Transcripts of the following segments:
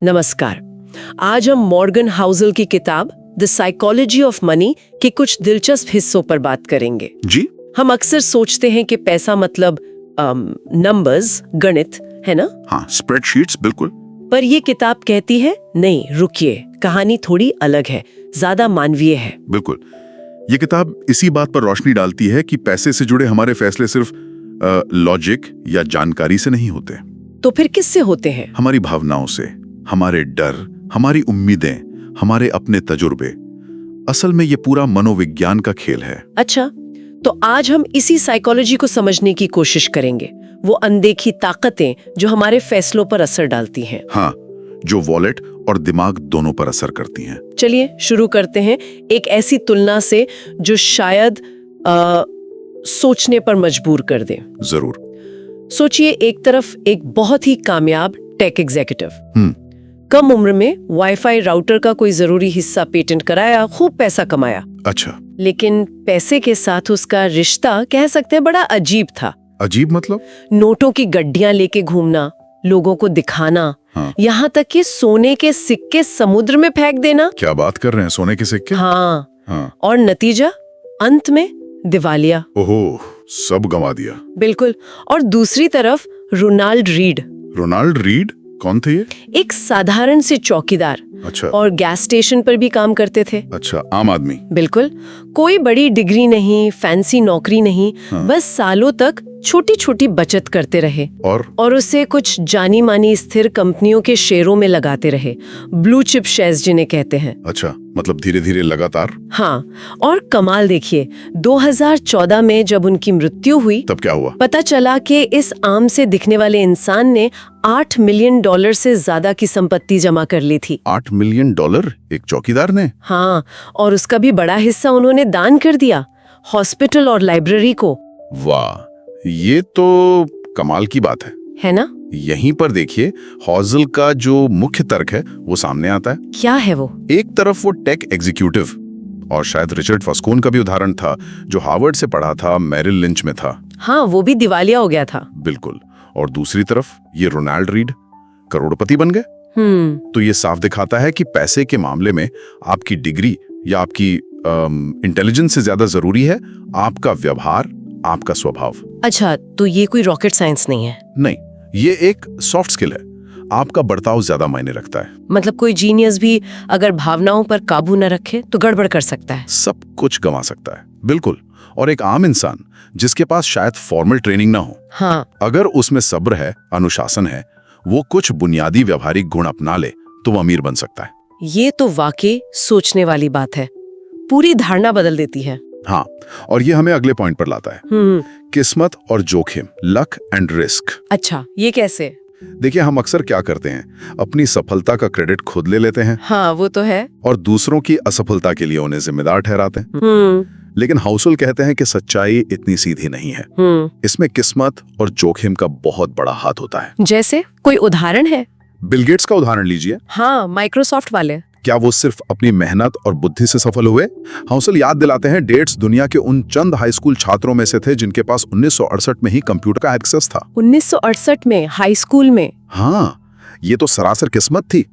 नमस्कार। आज हम मॉर्गन हाउसल की किताब द साइकोलॉजी ऑफ मनी के कुछ दिलचस्प हिस्सों पर बात करेंगे। जी। हम अक्सर सोचते हैं कि पैसा मतलब नंबर्स, गणित, है ना? हाँ, स्प्रेडशीट्स, बिल्कुल। पर ये किताब कहती है नहीं, रुकिए, कहानी थोड़ी अलग है, ज्यादा मानवीय है। बिल्कुल। ये किताब इसी बात पर रोशनी डालती है कि पैसे से जुड़े हमारे फैसले सिर्फ लॉजिक या जानकारी से नहीं होते। तो फिर किससे होते हैं? हमारी भावनाओं से, हमारे डर, हमारी उम्मीदें, हमारे अपने तजुर्बे। असल में ये पूरा मनोविज्ञान का खेल है। अच्छा, तो आज हम इसी साइकोलॉजी को समझने की कोशिश करेंगे, वो अनदेखी ताकतें जो हमारे फैसलों पर असर डालती हैं। हाँ, जो वॉलेट और दिमाग दोनों पर असर करती हैं। चलिए शुरू करते हैं एक ऐसी तुलना से जो शायद सोचने पर मजबूर कर दे। जरूर। सोचिए, एक तरफ एक बहुत ही कामयाब टेक एग्जीक्यूटिव, कम उम्र में वाईफाई राउटर का कोई जरूरी हिस्सा पेटेंट कराया, खूब पैसा कमाया। अच्छा। लेकिन पैसे के साथ उसका रिश्ता कह सकते हैं बड़ा अजीब था। अजीब मतलब? नोटों की गड्डियां लेके घूमना, लोगों को दिखाना, हाँ। यहाँ तक कि सोने के सिक्के समुद्र में फेंक देना। क्या बात कर रहे हैं, सोने के सिक्के? हाँ। और नतीजा अंत में दिवालिया। ओहो, सब गंवा दिया। बिल्कुल। और दूसरी तरफ रोनाल्ड रीड। रोनाल्ड रीड कौन थे ये? एक साधारण से चौकीदार। अच्छा। और गैस स्टेशन पर भी काम करते थे। अच्छा, आम आदमी। बिल्कुल। कोई बड़ी डिग्री नहीं, फैंसी नौकरी नहीं। हाँ। बस सालों तक छोटी छोटी बचत करते रहे और उसे कुछ जानी मानी स्थिर कंपनियों के शेयरों में लगाते रहे, ब्लू चिप शेयर्स जिन्हें कहते हैं। अच्छा, मतलब धीरे धीरे लगातार। हाँ। और कमाल देखिए, 2014 में जब उनकी मृत्यु हुई तब क्या हुआ? पता चला कि इस आम से दिखने वाले इंसान ने $8 मिलियन से ज्यादा की संपत्ति जमा कर ली थी। $8 मिलियन एक चौकीदार ने? हाँ, और उसका भी बड़ा हिस्सा उन्होंने दान कर दिया, हॉस्पिटल और लाइब्रेरी को। वाह, ये तो कमाल की बात है ना? यहीं पर देखिए, हॉजल का जो मुख्य तर्क है वो सामने आता है। क्या है वो? एक तरफ वो टेक एग्जीक्यूटिव, और शायद रिचर्ड फस्कून का भी उदाहरण था, जो हार्वर्ड से पढ़ा था, मेरिल लिंच में था। हाँ, वो भी दिवालिया हो गया था। बिल्कुल। और दूसरी तरफ ये रोनाल्ड रीड करोड़पति बन गए। तो ये साफ दिखाता है कि पैसे के मामले में आपकी डिग्री या आपकी इंटेलिजेंस से ज्यादा जरूरी है आपका व्यवहार, आपका स्वभाव। अच्छा, तो ये कोई रॉकेट साइंस नहीं है? नहीं, ये एक सॉफ्ट स्किल है। आपका बर्ताव ज्यादा मायने रखता है। मतलब कोई जीनियस भी अगर भावनाओं पर काबू न रखे तो गड़बड़ कर सकता है, सब कुछ गंवा सकता है। बिल्कुल। और एक आम इंसान जिसके पास शायद फॉर्मल ट्रेनिंग ना हो, हाँ, अगर उसमें सब्र है, अनुशासन है, वो कुछ बुनियादी व्यवहारिक गुण अपना ले तो वो अमीर बन सकता है। ये तो वाकई सोचने वाली बात है, पूरी धारणा बदल देती है। हाँ, और ये हमें अगले पॉइंट पर लाता है, किस्मत और जोखिम, लक एंड रिस्क। अच्छा, ये कैसे? देखिए, हम अक्सर क्या करते हैं, अपनी सफलता का क्रेडिट खुद ले लेते हैं। हाँ, वो तो है। और दूसरों की असफलता के लिए उन्हें जिम्मेदार ठहराते हैं। लेकिन हाउसल कहते हैं कि सच्चाई इतनी सीधी नहीं है। इसमें किस्मत और जोखिम का बहुत बड़ा हाथ होता है। जैसे कोई उदाहरण है? बिल गेट्स का उदाहरण लीजिए। हाँ, माइक्रोसॉफ्ट वाले। क्या वो सिर्फ अपनी मेहनत और बुद्धि से सफल हुए? हाउसल याद दिलाते हैं, गेट्स दुनिया के उन चंद हाई स्कूल छात्रों में से थे जिनके पास 1968 में ही कंप्यूटर का एक्सेस था। 1968 में हाई स्कूल में? हाँ, ये तो सरासर किस्मत थी।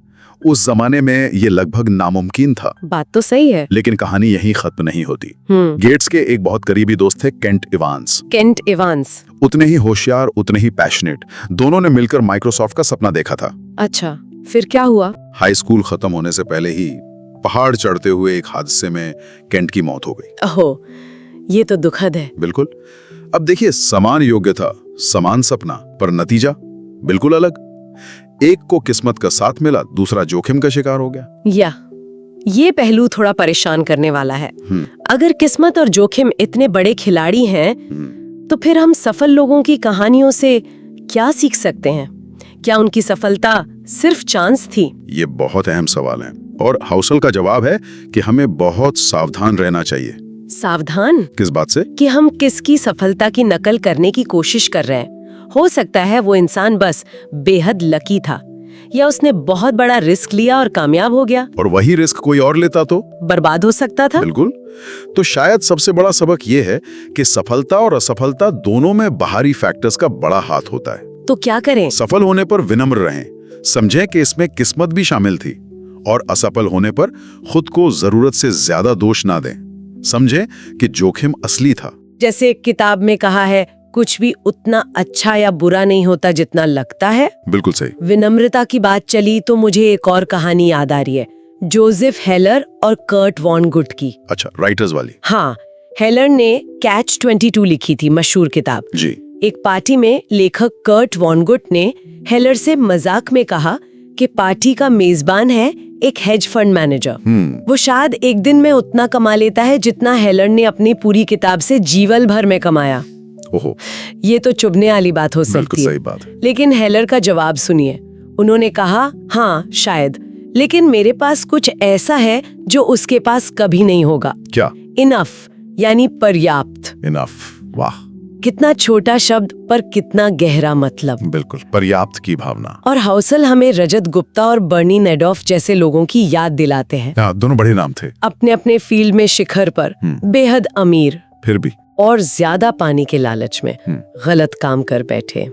उस जमाने में ये लगभग नामुमकिन था। बात तो सही है। लेकिन कहानी यहीं खत्म नहीं होती। गेट्स के एक बहुत करीबी दोस्त थे, केंट इवांस। केंट इवांस उतने ही होशियार, उतने ही पैशनेट। दोनों ने मिलकर माइक्रोसॉफ्ट का सपना देखा था। अच्छा, फिर क्या हुआ? हाई स्कूल खत्म होने से पहले ही पहाड़ चढ़ते हुए एक हादसे में केंट की मौत हो गई। ओहो, ये तो दुखद है। बिल्कुल। अब देखिए, समान योग्यता, समान सपना, पर नतीजा बिल्कुल अलग। एक को किस्मत का साथ मिला, दूसरा जोखिम का शिकार हो गया। ये पहलू थोड़ा परेशान करने वाला है। अगर किस्मत और जोखिम इतने बड़े खिलाड़ी हैं, तो फिर हम सफल लोगों की कहानियों से क्या सीख सकते हैं? क्या उनकी सफलता सिर्फ चांस थी? ये बहुत अहम सवाल है, और हाउसल का जवाब है कि हमें बहुत सावधान रहना चाहिए। सावधान? किस बात से? कि हम किसकी सफलता की नकल करने की कोशिश कर रहे हैं। हो सकता है वो इंसान बस बेहद लकी था, या उसने बहुत बड़ा रिस्क लिया और कामयाब हो गया। और वही रिस्क कोई और लेता तो बर्बाद हो सकता था। बिल्कुल। तो शायद सबसे बड़ा सबक ये है कि सफलता और असफलता दोनों में बाहरी फैक्टर्स का बड़ा हाथ होता है। तो क्या करें? सफल होने पर विनम्र रहें, समझें कि इसमें किस्मत भी शामिल थी और असफल होने पर खुद को जरूरत से ज्यादा दोष ना दें। समझें कि जोखिम असली था। जैसे किताब में कहा है, कुछ भी उतना अच्छा या बुरा नहीं होता जितना लगता है। बिल्कुल सही। विनम्रता की बात चली तो मुझे एक और कहानी याद आ रही है, जोसेफ हेलर और कर्ट वॉनगुट की। अच्छा, राइटर्स वाली। हाँ, हेलर ने कैच 22 लिखी थी, मशहूर किताब जी। एक पार्टी में लेखक कर्ट वॉनगुट ने हेलर से मजाक में कहा कि पार्टी का मेजबान है एक हेज फंड मैनेजर। वो शायद एक दिन में उतना कमा लेता है जितना हेलर ने अपनी पूरी किताब से जीवन भर में कमाया। ओहो, ये तो चुभने वाली बात हो सकती है। सही बात है। लेकिन हेलर का जवाब सुनिए। उन्होंने कहा, हाँ शायद, लेकिन मेरे पास कुछ ऐसा है जो उसके पास कभी नहीं होगा। क्या? इनफ, यानी पर्याप्त। इनफ, वाह, कितना छोटा शब्द पर कितना गहरा मतलब। बिल्कुल, पर्याप्त की भावना। और हौसल हमें रजत गुप्ता और बर्नी नेडोफ जैसे लोगों की याद दिलाते हैं। दोनों बड़े नाम थे, अपने अपने फील्ड में शिखर पर, बेहद अमीर, फिर भी और ज्यादा पाने के लालच में गलत काम कर बैठे,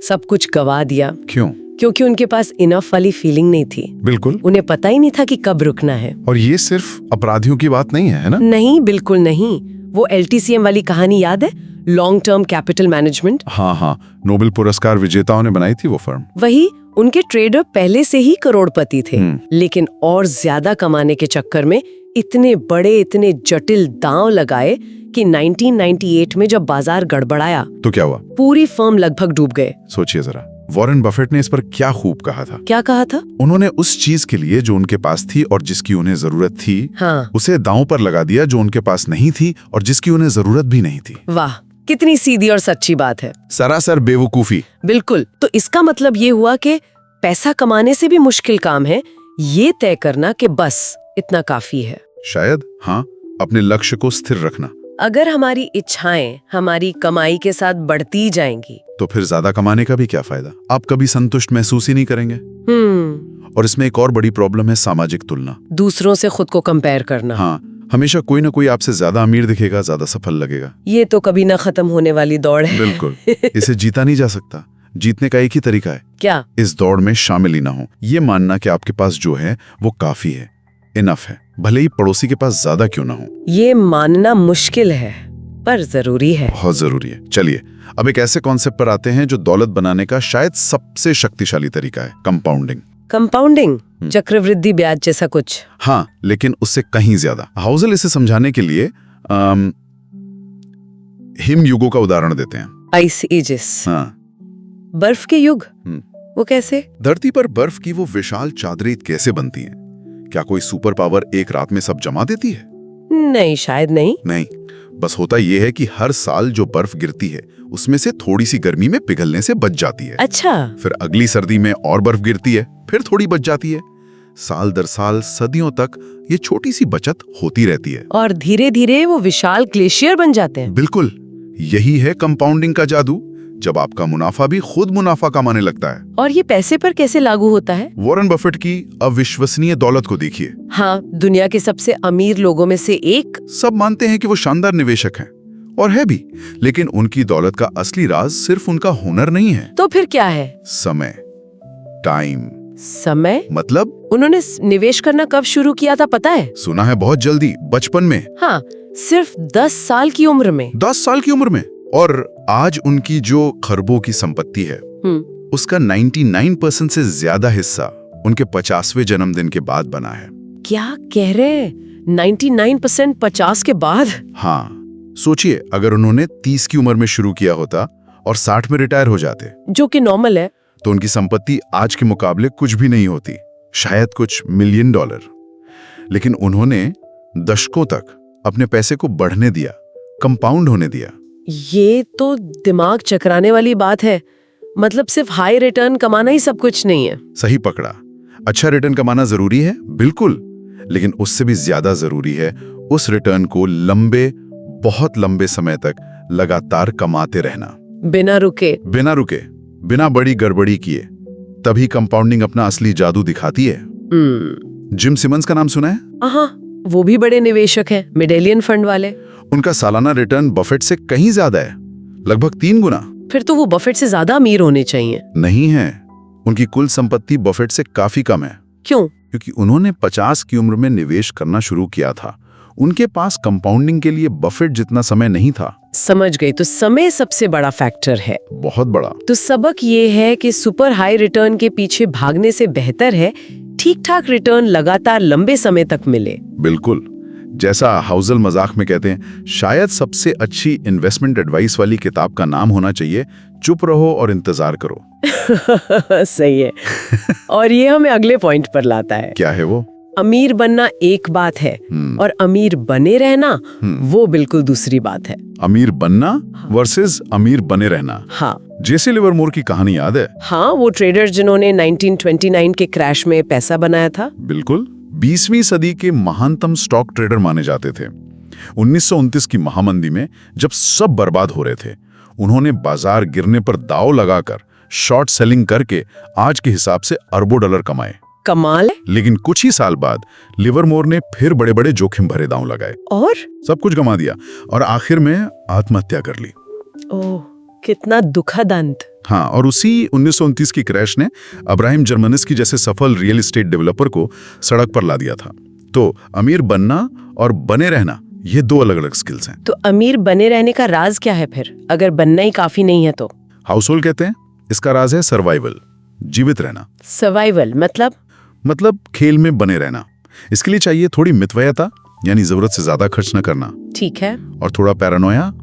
सब कुछ गवा दिया। क्यों? क्योंकि उनके पास इनफ वाली फीलिंग नहीं थी। बिल्कुल। उन्हें पता ही नहीं था कि कब रुकना है। और ये सिर्फ अपराधियों की बात नहीं है ना? नहीं, बिल्कुल नहीं। वो LTCM वाली कहानी याद है, लॉन्ग टर्म कैपिटल मैनेजमेंट। हाँ, नोबेल पुरस्कार विजेताओं ने बनाई थी वो फर्म। वही, उनके ट्रेडर पहले से ही करोड़पति थे, लेकिन और ज्यादा कमाने के चक्कर में इतने बड़े, इतने जटिल दांव लगाए कि 1998 में जब बाजार गड़बड़ाया तो क्या हुआ? पूरी फर्म लगभग डूब गए। सोचिए जरा, वॉरेन बफेट ने इस पर क्या खूब कहा था। क्या कहा था? उन्होंने उस चीज के लिए जो उनके पास थी और जिसकी उन्हें जरूरत थी, हाँ, उसे दांव पर लगा दिया जो उनके पास नहीं थी और जिसकी उन्हें जरूरत भी नहीं थी। वाह, कितनी सीधी और सच्ची बात है। सरासर बेवकूफी। बिल्कुल। तो इसका मतलब ये हुआ कि पैसा कमाने से भी मुश्किल काम है ये तय करना कि बस इतना काफी है। शायद, हाँ, अपने लक्ष्य को स्थिर रखना। अगर हमारी इच्छाएं हमारी कमाई के साथ बढ़ती जाएंगी तो फिर ज्यादा कमाने का भी क्या फायदा? आप कभी संतुष्ट महसूस ही नहीं करेंगे। और इसमें एक और बड़ी प्रॉब्लम है, सामाजिक तुलना। दूसरों से खुद को कंपेयर करना। हाँ, हमेशा कोई ना कोई आपसे ज्यादा अमीर दिखेगा, ज्यादा सफल लगेगा। ये तो कभी ना खत्म होने वाली दौड़ है। बिल्कुल। इसे जीता नहीं जा सकता। जीतने का एक ही तरीका है, क्या? इस दौड़ में शामिल ही ना हो। ये मानना कि आपके पास जो है वो काफी है, इनफ है, भले ही पड़ोसी के पास ज्यादा क्यों ना हो। ये मानना मुश्किल है पर जरूरी है। बहुत जरूरी है। चलिए अब एक ऐसे कॉन्सेप्ट पर आते हैं जो दौलत बनाने का शायद सबसे शक्तिशाली तरीका है, कंपाउंडिंग। कंपाउंडिंग, चक्रवृद्धि ब्याज जैसा कुछ? हाँ, लेकिन उससे कहीं ज्यादा। हाउसल इसे समझाने के लिए हिम युगों का उदाहरण देते हैं। Ice edges. हाँ, बर्फ के युग। वो कैसे? धरती पर बर्फ की वो विशाल चादरें कैसे बनती हैं? क्या कोई सुपर पावर एक रात में सब जमा देती है? नहीं, शायद नहीं। नहीं, बस होता यह है कि हर साल जो बर्फ गिरती है उसमें से थोड़ी सी गर्मी में पिघलने से बच जाती है। अच्छा। फिर अगली सर्दी में और बर्फ गिरती है, फिर थोड़ी बच जाती है। साल दर साल सदियों तक ये छोटी सी बचत होती रहती है और धीरे धीरे वो विशाल ग्लेशियर बन जाते हैं। बिल्कुल, यही है कंपाउंडिंग का जादू, जब आपका मुनाफा भी खुद मुनाफा कमाने लगता है। और ये पैसे पर कैसे लागू होता है? वॉरेन बफेट की अविश्वसनीय दौलत को देखिए। हाँ, दुनिया के सबसे अमीर लोगों में से एक। सब मानते हैं कि वो शानदार निवेशक हैं, और है भी, लेकिन उनकी दौलत का असली राज सिर्फ उनका हुनर नहीं है। तो फिर क्या है? समय, टाइम। समय मतलब उन्होंने निवेश करना कब शुरू किया था पता है? सुना है बहुत जल्दी, बचपन में। हाँ, सिर्फ 10 साल की उम्र में। 10 साल की उम्र में। और आज उनकी जो खरबों की संपत्ति है उसका 99% से ज्यादा हिस्सा उनके 50वें जन्मदिन के बाद बना है। क्या कह रहे हैं? 99% 50 के बाद? हाँ, सोचिए अगर उन्होंने 30 की उम्र में शुरू किया होता और 60 में रिटायर हो जाते, जो कि नॉर्मल है, तो उनकी संपत्ति आज के मुकाबले कुछ भी नहीं होती, शायद कुछ $1,000,000। लेकिन उन्होंने दशकों तक अपने पैसे को बढ़ने दिया, कंपाउंड होने दिया। ये तो दिमाग चकराने वाली बात है। मतलब सिर्फ हाई रिटर्न कमाना ही सब कुछ नहीं है। सही पकड़ा। अच्छा रिटर्न कमाना जरूरी है, बिल्कुल, लेकिन उससे भी ज्यादा जरूरी है उस रिटर्न को लंबे, बहुत लंबे समय तक लगातार कमाते रहना, बिना रुके, बिना बड़ी गड़बड़ी किए। तभी कंपाउंडिंग अपना असली जादू दिखाती है। जिम सिमंस का नाम सुना है? हाँ, वो भी बड़े निवेशक हैं, मेडेलियन फंड वाले। उनका सालाना रिटर्न बफेट से कहीं ज्यादा है, लगभग 3 गुना। फिर तो वो बफेट से ज्यादा अमीर होने चाहिए। नहीं है, उनकी कुल संपत्ति बफेट से काफी कम है। क्यों? क्योंकि उन्होंने 50 की उम्र में निवेश करना शुरू किया था। उनके पास कंपाउंडिंग के लिए बफेट जितना समय नहीं था। समझ गई, तो समय सबसे बड़ा फैक्टर है। बहुत बड़ा। तो सबक ये है कि सुपर हाई रिटर्न के पीछे भागने से बेहतर है ठीक ठाक रिटर्न लगातार लंबे समय तक मिले। बिल्कुल, जैसा हाउजल मजाक में कहते हैं, शायद सबसे अच्छी इन्वेस्टमेंट एडवाइस वाली किताब का नाम होना चाहिए चुप रहो और इंतजार करो। सही है। और ये हमें अगले पॉइंट पर लाता है। क्या है वो? अमीर बनना एक बात है और अमीर बने रहना वो बिल्कुल दूसरी बात है। अमीर बनना वर्सेस अमीर बने रहना। हाँ, जेसी लिवरमोर की कहानी याद है? हाँ, वो ट्रेडर जिन्होंने 1929 के क्रैश में पैसा बनाया था। बिल्कुल, 20वीं सदी के महानतम स्टॉक ट्रेडर माने जाते थे। 1929 की महामंदी में जब सब बर्बाद हो रहे थे, उन्होंने बाजार गिरने पर दांव लगाकर शॉर्ट सेलिंग करके आज के हिसाब से अरबों डॉलर कमाए। कमाल है। लेकिन कुछ ही साल बाद लिवरमोर ने फिर बड़े बड़े जोखिम भरे दांव लगाए और सब कुछ गंवा दिया और आखिर में आत्महत्या कर ली। ओह, कितना दुखद अंत। हाँ, और उसी 1929 की क्रैश ने अब्राहिम जर्मनिस्की जैसे सफल रियल एस्टेट डेवलपर को सड़क पर ला दिया था। तो अमीर बनना और बने रहना ये दो अलग अलग स्किल्स हैं। तो अमीर बने रहने का राज क्या है फिर, अगर बनना ही काफी नहीं है तो? हाउसहोल्ड कहते हैं इसका राज है सर्वाइवल, जीवित रहना। सर्वाइवल मतलब खेल में बने रहना। इसके लिए चाहिए थोड़ी मितव्ययता, यानी जरूरत से ज्यादा खर्च न करना। ठीक है। और थोड़ा पैरानोया,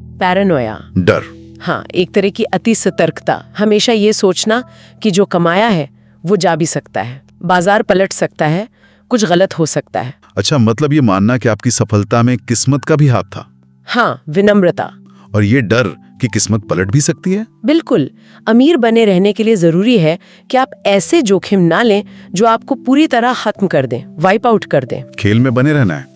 डर। हाँ, एक तरह की अति सतर्कता, हमेशा ये सोचना कि जो कमाया है वो जा भी सकता है, बाजार पलट सकता है, कुछ गलत हो सकता है। अच्छा, मतलब ये मानना कि आपकी सफलता में किस्मत का भी हाथ था। हाँ, विनम्रता। और ये डर कि किस्मत पलट भी सकती है। बिल्कुल। अमीर बने रहने के लिए जरूरी है कि आप ऐसे जोखिम ना लें जो आपको पूरी तरह खत्म कर दें, वाइप आउट कर दें। खेल में बने रहना है।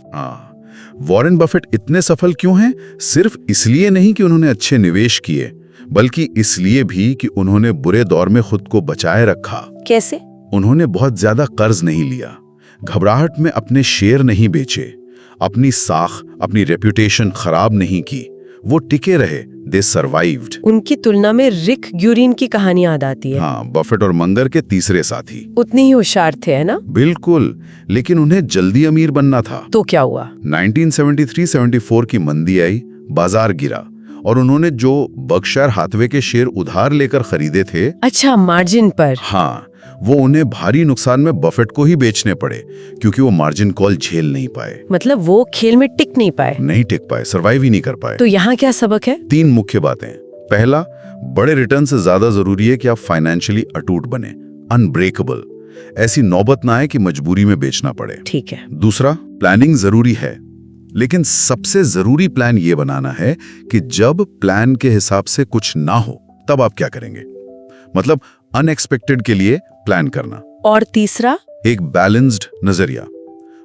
वॉरेन बफेट इतने सफल क्यों हैं? सिर्फ इसलिए नहीं कि उन्होंने अच्छे निवेश किए, बल्कि इसलिए भी कि उन्होंने बुरे दौर में खुद को बचाए रखा। कैसे? उन्होंने बहुत ज्यादा कर्ज नहीं लिया, घबराहट में अपने शेयर नहीं बेचे, अपनी साख, अपनी रेपुटेशन खराब नहीं की, वो टिके रहे। दे सर्वाइव्ड। उनकी तुलना में रिक ग्यूरिन की कहानी याद आती है। हाँ, बफेट और मंगर के तीसरे साथी। उतनी ही होशियार थे, है ना? बिल्कुल, लेकिन उन्हें जल्दी अमीर बनना था। तो क्या हुआ? 1973-74 की मंदी आई, बाजार गिरा और उन्होंने जो बर्कशायर हाथवे के शेयर उधार लेकर खरीदे थे, अच्छा, मार्जिन पर। हाँ, वो उन्हें भारी नुकसान में बफेट को ही बेचने पड़े क्योंकि वो मार्जिन कॉल झेल नहीं पाए। मतलब वो खेल में टिक नहीं पाए, सर्वाइव ही नहीं कर पाए। तो यहाँ क्या सबक है? 3 मुख्य बातें। पहला, बड़े रिटर्न से ज्यादा जरूरी है कि आप फाइनेंशियली अटूट बने, अनब्रेकेबल। ऐसी नौबत ना आए कि मजबूरी में बेचना पड़े। ठीक है। दूसरा, प्लानिंग जरूरी है, लेकिन सबसे जरूरी प्लान ये बनाना है कि जब प्लान के हिसाब से कुछ ना हो तब आप क्या करेंगे। मतलब अनएक्सपेक्टेड के लिए प्लान करना। और तीसरा, एक बैलेंस्ड नजरिया।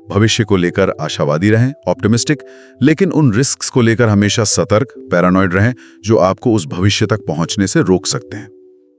भविष्य को लेकर आशावादी रहें, ऑप्टिमिस्टिक, लेकिन उन रिस्क्स को लेकर हमेशा सतर्क, पैरानॉइड रहें जो आपको उस भविष्य तक पहुंचने से रोक सकते हैं।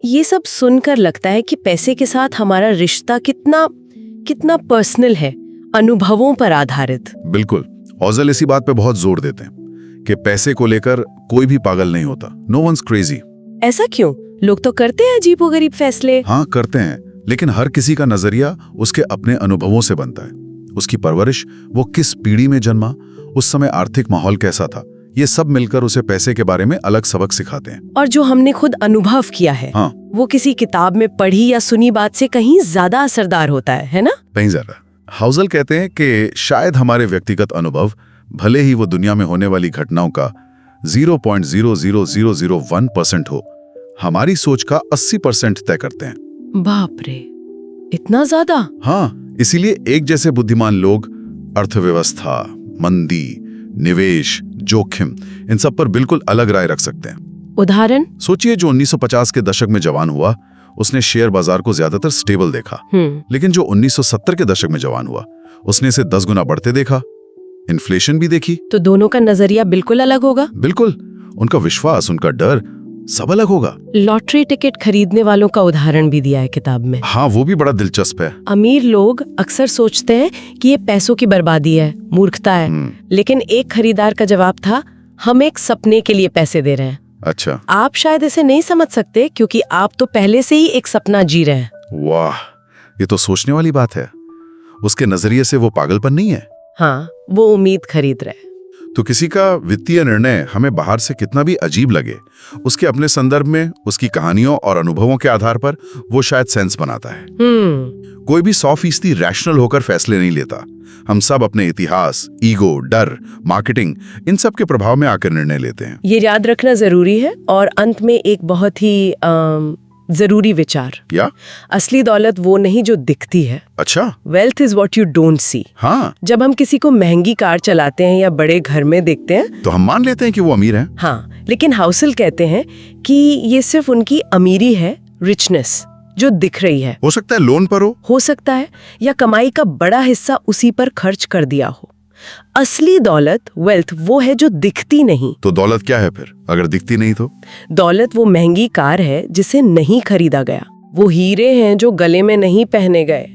ये सब सुनकर लगता है कि पैसे के साथ हमारा रिश्ता कितना पर्सनल है, अनुभवों पर आधारित। बिल्कुल। हॉजल इसी बात पे बहुत जोर देते हैं कि पैसे को लेकर कोई भी पागल नहीं होता। No one's crazy. ऐसा क्यों? लोग तो करते हैं अजीबोगरीब फैसले। हाँ, करते हैं, लेकिन हर किसी का नजरिया उसके अपने अनुभवों से बनता है। उसकी परवरिश, वो किस पीढ़ी में जन्मा, उस समय आर्थिक माहौल कैसा था, ये सब मिलकर उसे पैसे के बारे में अलग सबक सिखाते हैं। और जो हमने खुद अनुभव किया है, हाँ, वो किसी किताब में पढ़ी या सुनी बात से कहीं ज्यादा असरदार होता है ना? कहीं ज्यादा। हाउजल कहते हैं कि शायद हमारे व्यक्तिगत अनुभव, भले ही वो दुनिया में होने वाली घटनाओं का 0.00001% हो, हमारी सोच का 80% तय करते हैं। बाप रे, इतना ज्यादा? हाँ, इसीलिए एक जैसे बुद्धिमान लोग अर्थव्यवस्था, मंदी, निवेश, जोखिम, इन सब पर बिल्कुल अलग राय रख सकते हैं। उदाहरण सोचिए, जो 1950 के दशक में जवान हुआ उसने शेयर बाजार को ज्यादातर स्टेबल देखा, लेकिन जो 1970 के दशक में जवान हुआ उसने इसे 10 गुना बढ़ते देखा, इन्फ्लेशन भी देखी। तो दोनों का नजरिया बिल्कुल अलग होगा। बिल्कुल, उनका विश्वास, उनका डर सब अलग होगा। लॉटरी टिकट खरीदने वालों का उदाहरण भी दिया है किताब में। हाँ, वो भी बड़ा दिलचस्प है। अमीर लोग अक्सर सोचते हैं कि ये पैसों की बर्बादी है, मूर्खता है, लेकिन एक खरीदार का जवाब था, हम एक सपने के लिए पैसे दे रहे हैं। अच्छा। आप शायद इसे नहीं समझ सकते क्योंकि आप तो पहले से ही एक सपना जी रहे हैं। वाह, ये तो सोचने वाली बात है। उसके नजरिए से वो पागलपन नहीं है। हाँ, वो उम्मीद खरीद रहे। तो किसी का वित्तीय निर्णय हमें बाहर से कितना भी अजीब लगे, उसके अपने संदर्भ में, उसकी कहानियों और अनुभवों के आधार पर वो शायद सेंस बनाता है। कोई भी 100% रैशनल होकर फैसले नहीं लेता। हम सब अपने इतिहास, ईगो, डर, मार्केटिंग, इन सब के प्रभाव में आकर निर्णय लेते हैं। ये याद रखना जरूरी है। और अंत में एक बहुत ही जरूरी विचार, या असली दौलत वो नहीं जो दिखती है। अच्छा, wealth is what you don't see. हाँ, जब हम किसी को महंगी कार चलाते हैं या बड़े घर में देखते हैं तो हम मान लेते हैं कि वो अमीर हैं। हाँ, लेकिन हाउसल कहते हैं कि ये सिर्फ उनकी अमीरी है, रिचनेस जो दिख रही है। हो सकता है लोन पर हो सकता है, या कमाई का बड़ा हिस्सा उसी पर खर्च कर दिया हो। असली दौलत, वेल्थ, वो है जो दिखती नहीं। तो दौलत क्या है फिर, अगर दिखती नहीं तो? दौलत वो महंगी कार है जिसे नहीं खरीदा गया। वो हीरे हैं जो गले में नहीं पहने गए।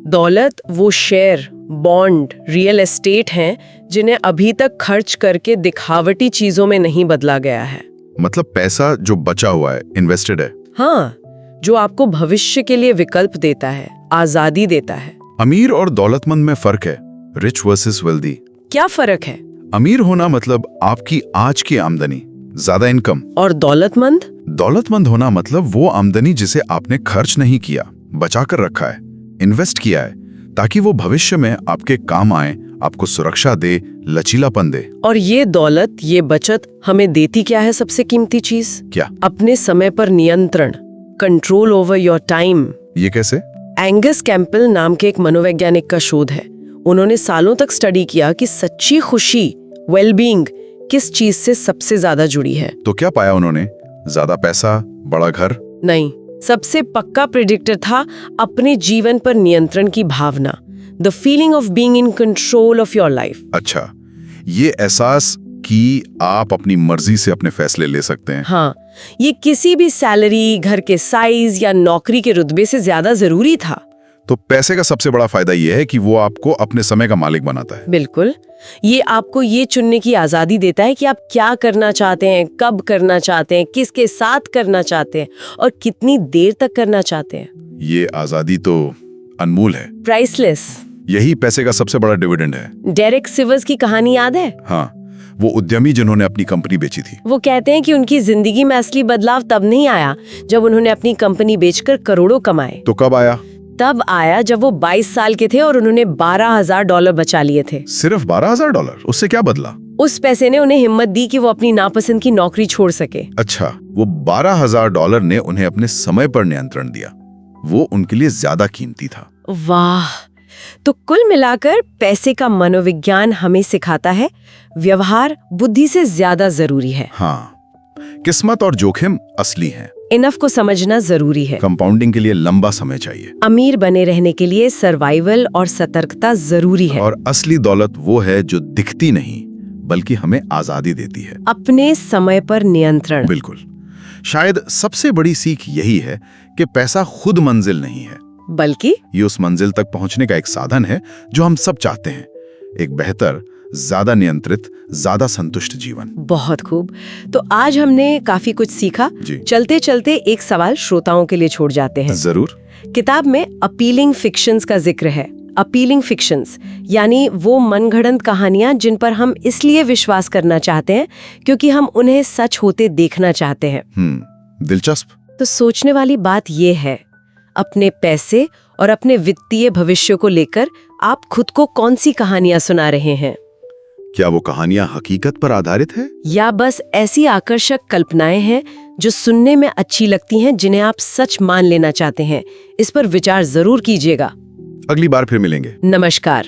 दौलत वो शेयर, बॉन्ड, रियल एस्टेट हैं जिन्हें अभी तक खर्च करके दिखावटी चीजों में नहीं बदला गया है। मतलब पैसा जो बचा हुआ है, इन्वेस्टेड है। हाँ, जो आपको भविष्य के लिए विकल्प देता है, आजादी देता है। अमीर और दौलतमंद में फर्क है, रिच वर्सेस वेल्दी। क्या फर्क है? अमीर होना मतलब आपकी आज की आमदनी, ज्यादा इनकम। और दौलतमंद? दौलतमंद होना मतलब वो आमदनी जिसे आपने खर्च नहीं किया, बचा कर रखा है, इन्वेस्ट किया है, ताकि वो भविष्य में आपके काम आए, आपको सुरक्षा दे, लचीलापन दे। और ये दौलत, ये बचत हमें देती क्या है? सबसे कीमती चीज, क्या? अपने समय पर नियंत्रण, कंट्रोल ओवर योर टाइम। ये कैसे? एंगस कैंपबेल नाम के एक मनोवैज्ञानिक का शोध है। उन्होंने सालों तक स्टडी किया कि सच्ची खुशी, वेलबींग किस चीज से सबसे ज्यादा जुड़ी है। तो क्या पाया उन्होंने? ज्यादा पैसा, बड़ा घर? नहीं, सबसे पक्का प्रेडिक्टर था अपने जीवन पर नियंत्रण की भावना, the feeling of being in control of your life. अच्छा, ये एहसास कि आप अपनी मर्जी से अपने फैसले ले सकते हैं। हाँ, ये किसी भी सैलरी, घर के साइज या नौकरी के रुतबे से ज्यादा जरूरी था। तो पैसे का सबसे बड़ा फायदा यह है कि वो आपको अपने समय का मालिक बनाता है। बिल्कुल, ये आपको ये चुनने की आजादी देता है कि आप क्या करना चाहते हैं, कब करना चाहते हैं, किसके साथ करना चाहते हैं और कितनी देर तक करना चाहते हैं। ये आजादी तो अनमोल है, प्राइसलेस। यही पैसे का सबसे बड़ा डिविडेंड है। डेरेक सिवर्स की कहानी याद है? हाँ, वो उद्यमी जिन्होंने अपनी कंपनी बेची थी। वो कहते हैं कि उनकी जिंदगी में असली बदलाव तब नहीं आया जब उन्होंने अपनी कंपनी बेचकर करोड़ों कमाए। तो कब आया? तब आया जब वो 22 साल के थे और उन्होंने $12,000 बचा लिए थे। सिर्फ $12,000? उससे क्या बदला? उस पैसे ने उन्हें हिम्मत दी कि वो अपनी नापसंद की नौकरी छोड़ सके। अच्छा, वो $12,000 ने उन्हें अपने समय पर नियंत्रण दिया। वो उनके लिए ज्यादा कीमती था। वाह! तो कुल मिलाकर पैसे का मनोविज्ञान हमें सिखाता है व्यवहार बुद्धि से ज्यादा जरूरी है। हाँ, किस्मत और जोखिम असली हैं। इनफ को समझना जरूरी है। कंपाउंडिंग के लिए लंबा समय चाहिए। अमीर बने रहने के लिए सर्वाइवल और सतर्कता जरूरी है। और असली दौलत वो है जो दिखती नहीं बल्कि हमें आजादी देती है, अपने समय पर नियंत्रण। बिल्कुल। शायद सबसे बड़ी सीख यही है कि पैसा खुद मंजिल नहीं है, बल्कि ये उस मंजिल तक पहुंचने का एक साधन है जो हम सब चाहते हैं, एक बेहतर, ज्यादा नियंत्रित, ज्यादा संतुष्ट जीवन। बहुत खूब। तो आज हमने काफी कुछ सीखा। जी। चलते चलते एक सवाल श्रोताओं के लिए छोड़ जाते हैं। जरूर। किताब में अपीलिंग फिक्शंस का जिक्र है। अपीलिंग फिक्शंस यानी वो मनगढ़ंत कहानियां जिन पर हम इसलिए विश्वास करना चाहते हैं क्योंकि हम उन्हें सच होते देखना चाहते हैं। दिलचस्प। तो सोचने वाली बात यह है, अपने पैसे और अपने वित्तीय भविष्य को लेकर आप खुद को कौन सी कहानियां सुना रहे हैं? क्या वो कहानियां हकीकत पर आधारित है या बस ऐसी आकर्षक कल्पनाएं हैं जो सुनने में अच्छी लगती हैं, जिन्हें आप सच मान लेना चाहते हैं? इस पर विचार जरूर कीजिएगा। अगली बार फिर मिलेंगे। नमस्कार।